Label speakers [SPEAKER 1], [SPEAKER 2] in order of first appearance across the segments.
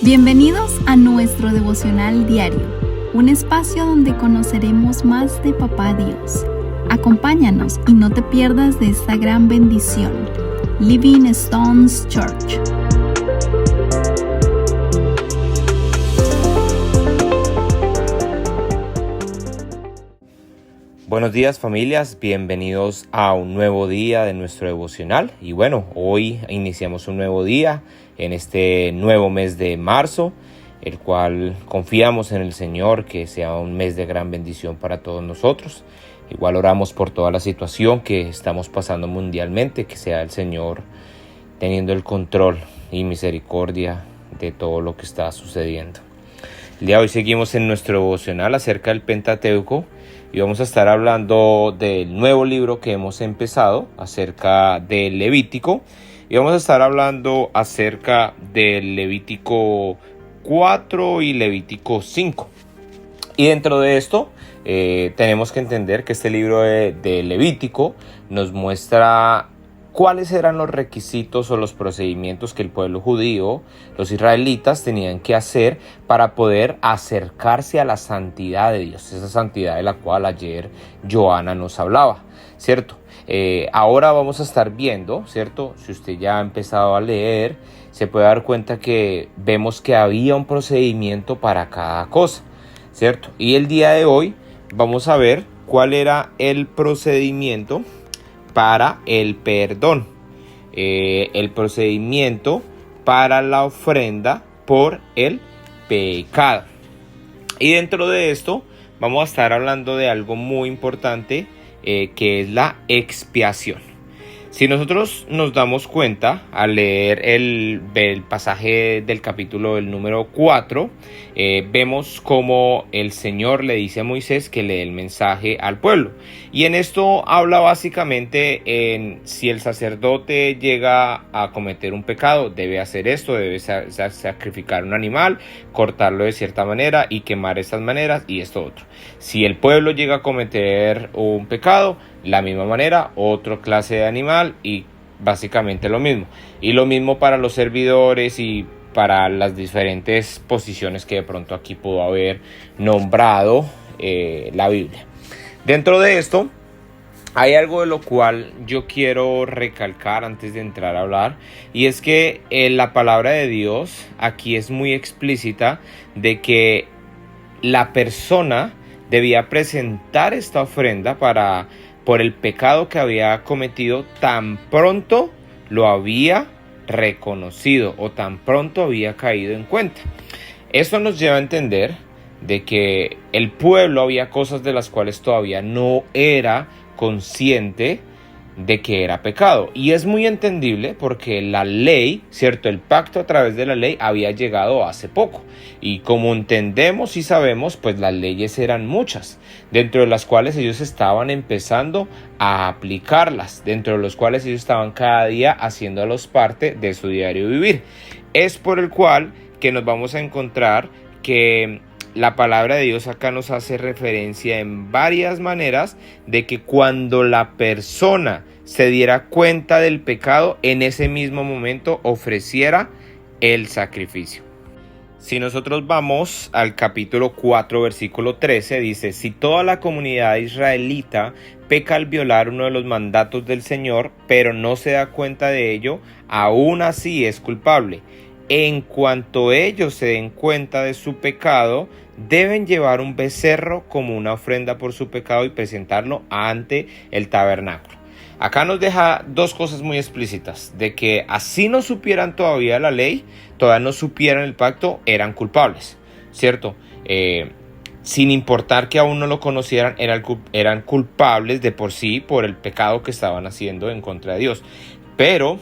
[SPEAKER 1] Bienvenidos a nuestro devocional diario, un espacio donde conoceremos más de Papá Dios. Acompáñanos y no te pierdas de esta gran bendición. Living Stones Church.
[SPEAKER 2] Buenos días, familias, bienvenidos a un nuevo día de nuestro devocional. Y bueno, hoy iniciamos un nuevo día en este nuevo mes de marzo, el cual confiamos en el Señor que sea un mes de gran bendición para todos nosotros. Igual oramos por toda la situación que estamos pasando mundialmente, que sea el Señor teniendo el control y misericordia de todo lo que está sucediendo. El día de hoy seguimos en nuestro devocional acerca del Pentateuco y vamos a estar hablando del nuevo libro que hemos empezado acerca del Levítico, y vamos a estar hablando acerca del Levítico 4 y Levítico 5. Y dentro de esto tenemos que entender que este libro de Levítico nos muestra cuáles eran los requisitos o los procedimientos que el pueblo judío, los israelitas, tenían que hacer para poder acercarse a la santidad de Dios, esa santidad de la cual ayer Joana nos hablaba, ¿cierto? Ahora vamos a estar viendo, ¿cierto? Si usted ya ha empezado a leer, se puede dar cuenta que vemos que había un procedimiento para cada cosa, ¿cierto? Y el día de hoy vamos a ver cuál era el procedimiento para el perdón, el procedimiento para la ofrenda por el pecado. Y dentro de esto vamos a estar hablando de algo muy importante, que es la expiación. Si nosotros nos damos cuenta al leer el pasaje del capítulo del número 4, vemos cómo el Señor le dice a Moisés que lee el mensaje al pueblo. Y en esto habla básicamente en si el sacerdote llega a cometer un pecado, debe hacer esto, debe sacrificar un animal, cortarlo de cierta manera y quemar estas maneras y esto otro. Si el pueblo llega a cometer un pecado, la misma manera, otra clase de animal y básicamente lo mismo. Y lo mismo para los servidores y para las diferentes posiciones que de pronto aquí pudo haber nombrado la Biblia. Dentro de esto hay algo de lo cual yo quiero recalcar antes de entrar a hablar, y es que la palabra de Dios aquí es muy explícita de que la persona debía presentar esta ofrenda por el pecado que había cometido tan pronto lo había reconocido o tan pronto había caído en cuenta. Esto nos lleva a entender de que el pueblo había cosas de las cuales todavía no era consciente de que era pecado, y es muy entendible porque la ley, ¿cierto? El pacto a través de la ley había llegado hace poco, y como entendemos y sabemos, pues las leyes eran muchas, dentro de las cuales ellos estaban empezando a aplicarlas, dentro de los cuales ellos estaban cada día haciéndolos parte de su diario vivir. Es por el cual que nos vamos a encontrar que la palabra de Dios acá nos hace referencia en varias maneras de que cuando la persona se diera cuenta del pecado, en ese mismo momento ofreciera el sacrificio. Si nosotros vamos al capítulo 4, versículo 13, dice: si toda la comunidad israelita peca al violar uno de los mandatos del Señor, pero no se da cuenta de ello, aún así es culpable. En cuanto ellos se den cuenta de su pecado, deben llevar un becerro como una ofrenda por su pecado y presentarlo ante el tabernáculo. Acá nos deja dos cosas muy explícitas, de que así no supieran todavía la ley, todavía no supieran el pacto, eran culpables, ¿cierto? Sin importar que aún no lo conocieran, eran culpables de por sí por el pecado que estaban haciendo en contra de Dios. Pero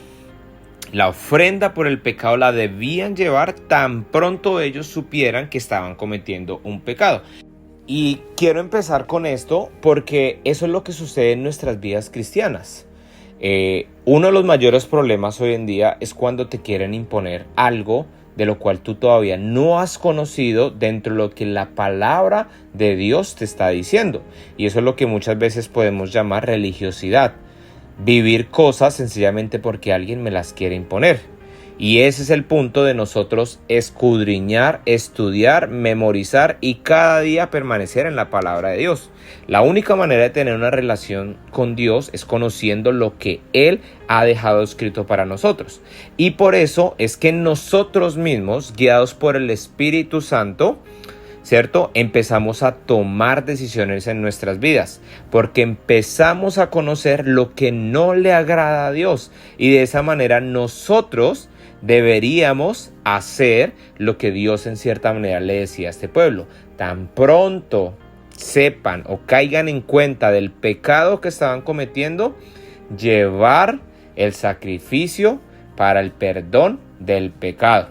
[SPEAKER 2] la ofrenda por el pecado la debían llevar tan pronto ellos supieran que estaban cometiendo un pecado. Y quiero empezar con esto porque eso es lo que sucede en nuestras vidas cristianas. Uno de los mayores problemas hoy en día es cuando te quieren imponer algo de lo cual tú todavía no has conocido dentro de lo que la palabra de Dios te está diciendo. Y eso es lo que muchas veces podemos llamar religiosidad. Vivir cosas sencillamente porque alguien me las quiere imponer. Y ese es el punto de nosotros escudriñar, estudiar, memorizar y cada día permanecer en la palabra de Dios. La única manera de tener una relación con Dios es conociendo lo que Él ha dejado escrito para nosotros. Y por eso es que nosotros mismos, guiados por el Espíritu Santo, ¿cierto? Empezamos a tomar decisiones en nuestras vidas, porque empezamos a conocer lo que no le agrada a Dios. Y de esa manera nosotros deberíamos hacer lo que Dios en cierta manera le decía a este pueblo. Tan pronto sepan o caigan en cuenta del pecado que estaban cometiendo, llevar el sacrificio para el perdón del pecado.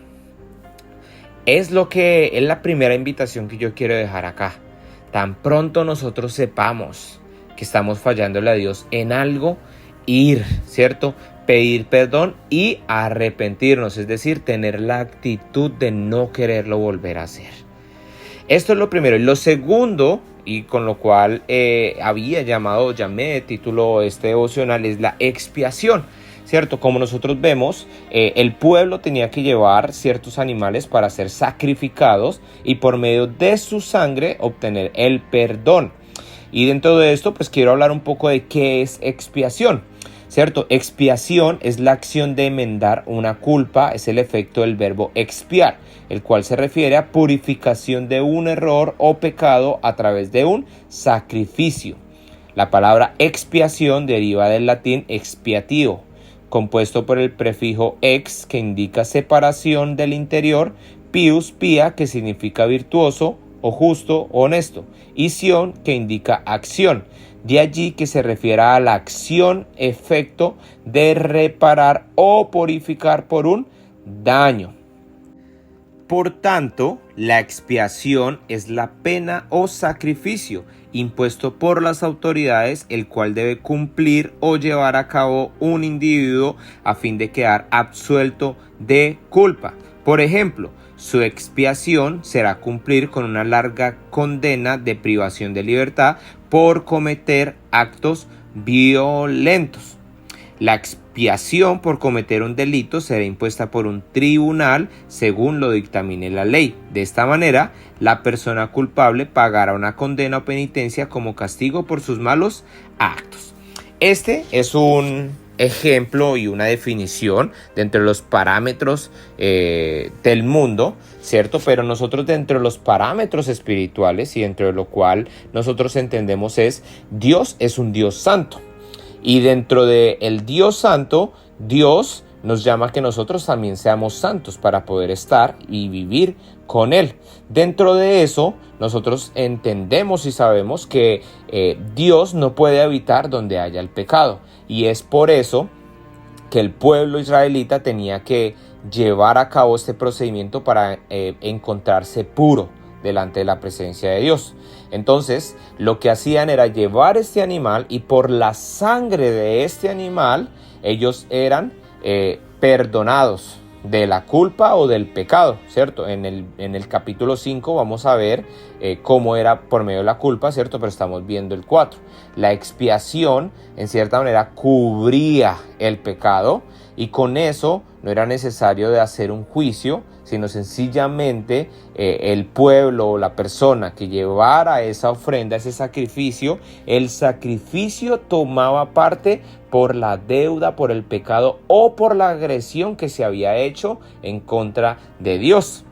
[SPEAKER 2] Es la primera invitación que yo quiero dejar acá. Tan pronto nosotros sepamos que estamos fallándole a Dios en algo, ir, ¿cierto? Pedir perdón y arrepentirnos, es decir, tener la actitud de no quererlo volver a hacer. Esto es lo primero. Y lo segundo, y con lo cual llamé de título este devocional, es la expiación. ¿Cierto? Como nosotros vemos, el pueblo tenía que llevar ciertos animales para ser sacrificados y por medio de su sangre obtener el perdón. Y dentro de esto, pues quiero hablar un poco de qué es expiación. ¿Cierto? Expiación es la acción de enmendar una culpa, es el efecto del verbo expiar, el cual se refiere a purificación de un error o pecado a través de un sacrificio. La palabra expiación deriva del latín expiatio, compuesto por el prefijo ex, que indica separación del interior, pius, pía, que significa virtuoso o justo o honesto, y sion, que indica acción. De allí que se refiere a la acción, efecto de reparar o purificar por un daño. Por tanto, la expiación es la pena o sacrificio impuesto por las autoridades, el cual debe cumplir o llevar a cabo un individuo a fin de quedar absuelto de culpa. Por ejemplo, su expiación será cumplir con una larga condena de privación de libertad por cometer actos violentos. La expiación por cometer un delito será impuesta por un tribunal según lo dictamine la ley. De esta manera, la persona culpable pagará una condena o penitencia como castigo por sus malos actos. Este es un ejemplo y una definición dentro de los parámetros del mundo, ¿cierto? Pero nosotros dentro de los parámetros espirituales y dentro de lo cual nosotros entendemos Dios es un Dios santo. Y dentro del Dios santo, Dios nos llama a que nosotros también seamos santos para poder estar y vivir con Él. Dentro de eso, nosotros entendemos y sabemos que Dios no puede habitar donde haya el pecado. Y es por eso que el pueblo israelita tenía que llevar a cabo este procedimiento para encontrarse puro delante de la presencia de Dios. Entonces, lo que hacían era llevar este animal y por la sangre de este animal, ellos eran perdonados de la culpa o del pecado, ¿cierto? En el capítulo 5 vamos a ver cómo era por medio de la culpa, ¿cierto? Pero estamos viendo el 4. La expiación, en cierta manera, cubría el pecado y con eso no era necesario de hacer un juicio, sino sencillamente el pueblo o la persona que llevara esa ofrenda, ese sacrificio, el sacrificio tomaba parte por la deuda, por el pecado o por la agresión que se había hecho en contra de Dios.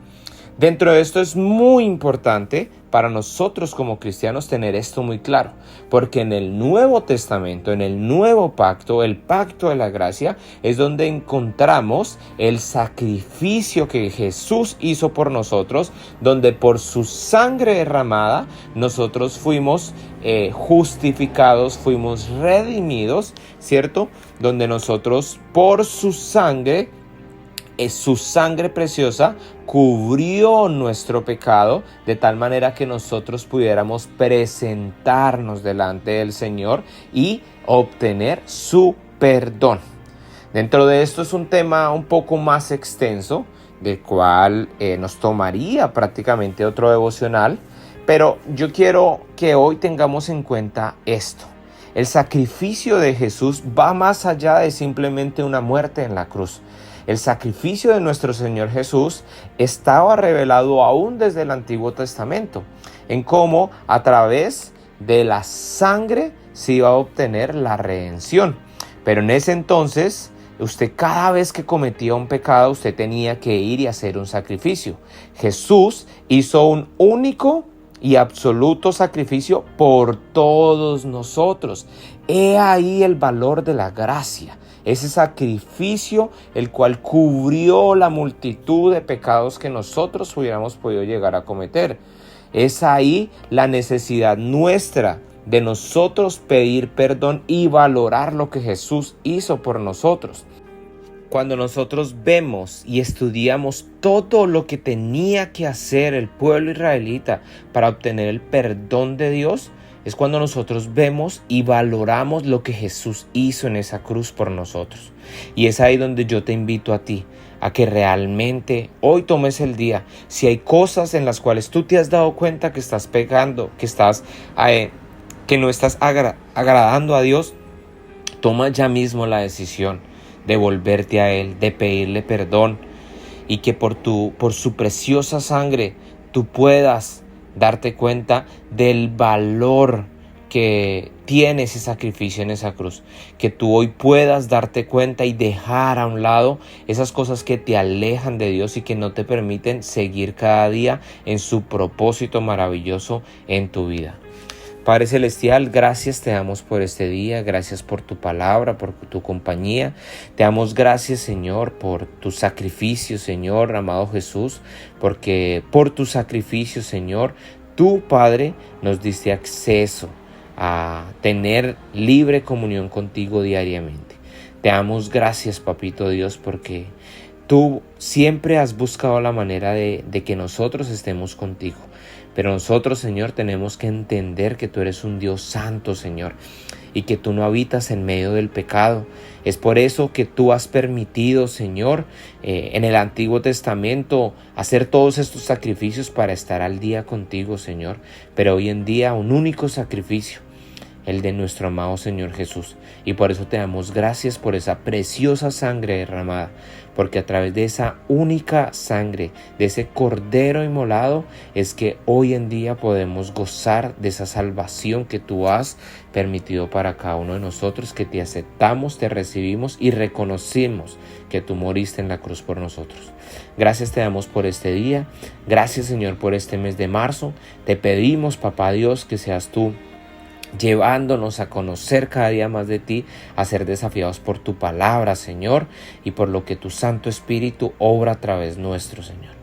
[SPEAKER 2] Dentro de esto es muy importante para nosotros como cristianos tener esto muy claro, porque en el Nuevo Testamento, en el Nuevo Pacto, el Pacto de la Gracia, es donde encontramos el sacrificio que Jesús hizo por nosotros, donde por su sangre derramada nosotros fuimos justificados, fuimos redimidos, ¿cierto? Donde nosotros por su sangre preciosa cubrió nuestro pecado de tal manera que nosotros pudiéramos presentarnos delante del Señor y obtener su perdón. Dentro de esto es un tema un poco más extenso, del cual nos tomaría prácticamente otro devocional, pero yo quiero que hoy tengamos en cuenta esto. el sacrificio de Jesús va más allá de simplemente una muerte en la cruz. El sacrificio de nuestro Señor Jesús estaba revelado aún desde el Antiguo Testamento, en cómo a través de la sangre se iba a obtener la redención. Pero en ese entonces, usted cada vez que cometía un pecado, usted tenía que ir y hacer un sacrificio. Jesús hizo un único y absoluto sacrificio por todos nosotros. He ahí el valor de la gracia. Ese sacrificio el cual cubrió la multitud de pecados que nosotros hubiéramos podido llegar a cometer. Es ahí la necesidad nuestra de nosotros pedir perdón y valorar lo que Jesús hizo por nosotros. Cuando nosotros vemos y estudiamos todo lo que tenía que hacer el pueblo israelita para obtener el perdón de Dios, es cuando nosotros vemos y valoramos lo que Jesús hizo en esa cruz por nosotros. Y es ahí donde yo te invito a ti, a que realmente hoy tomes el día. Si hay cosas en las cuales tú te has dado cuenta que estás pecando, que no estás agradando a Dios, toma ya mismo la decisión de volverte a Él, de pedirle perdón, y que por su preciosa sangre tú puedas darte cuenta del valor que tiene ese sacrificio en esa cruz. Que tú hoy puedas darte cuenta y dejar a un lado esas cosas que te alejan de Dios y que no te permiten seguir cada día en su propósito maravilloso en tu vida. Padre Celestial, gracias te damos por este día, gracias por tu palabra, por tu compañía. Te damos gracias, Señor, por tu sacrificio, Señor, amado Jesús, porque por tu sacrificio, Señor, tú, Padre, nos diste acceso a tener libre comunión contigo diariamente. Te damos gracias, Papito Dios, porque tú siempre has buscado la manera de que nosotros estemos contigo. Pero nosotros, Señor, tenemos que entender que tú eres un Dios santo, Señor, y que tú no habitas en medio del pecado. Es por eso que tú has permitido, Señor, en el Antiguo Testamento hacer todos estos sacrificios para estar al día contigo, Señor. Pero hoy en día un único sacrificio, el de nuestro amado Señor Jesús. Y por eso te damos gracias por esa preciosa sangre derramada, porque a través de esa única sangre, de ese cordero inmolado, es que hoy en día podemos gozar de esa salvación que tú has permitido para cada uno de nosotros, que te aceptamos, te recibimos y reconocemos que tú moriste en la cruz por nosotros. Gracias te damos por este día, gracias, Señor, por este mes de marzo. Te pedimos, Papá Dios, que seas tú llevándonos a conocer cada día más de ti, a ser desafiados por tu palabra, Señor, y por lo que tu Santo Espíritu obra a través nuestro, Señor.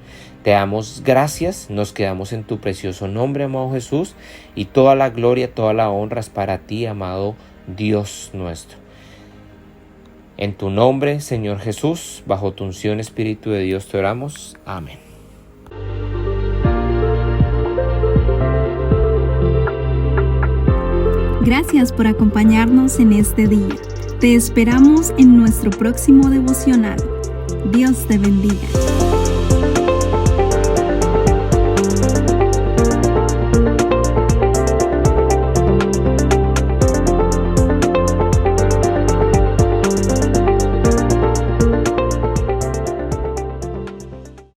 [SPEAKER 2] Te damos gracias, nos quedamos en tu precioso nombre, amado Jesús, y toda la gloria, toda la honra es para ti, amado Dios nuestro. En tu nombre, Señor Jesús, bajo tu unción, Espíritu de Dios, te oramos. Amén.
[SPEAKER 1] Gracias por acompañarnos en este día. Te esperamos en nuestro próximo devocional. Dios te bendiga.